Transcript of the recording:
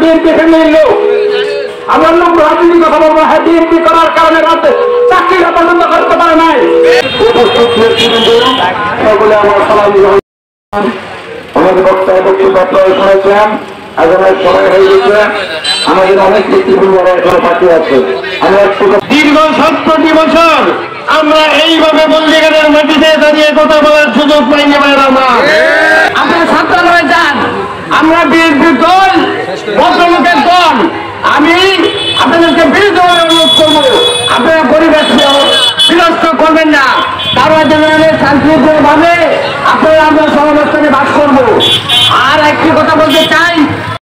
BNP ফ্যামিলির লোক। আমার লোক রাজনীতি কথা বলবো, হ্যাঁ বিএনপি করার কারণে চাকরিটা পর্যন্ত করতে পারে নাই। সকলে আমার সালাম আমাদের বক্তব্য শুনেছেন। এখন সময় হয়ে গেছে, আমাদের অনেক ব্যক্তিবর্গ এখনো বাকি আছে। আমরা দীর্ঘ 70 বছর আমরা এইভাবে বন্দিগানের মাটিতে দাঁড়িয়ে কথা বলার সুযোগ পাইনি। আপনারা সাবধান হয়ে যান, আমরা বিএনপির দল, ভদ্রলোকের দল। আমি আপনাদেরকে বিরুদ্ধে অনুরোধ করবো, আপনারা পরিবেশ বিনষ্ট করবেন না। তারা যেন শান্তিপূর্ণভাবে আপনারা আমরা সহাবস্থানে বাস করবো। আর একটি কথা বলতে চাই,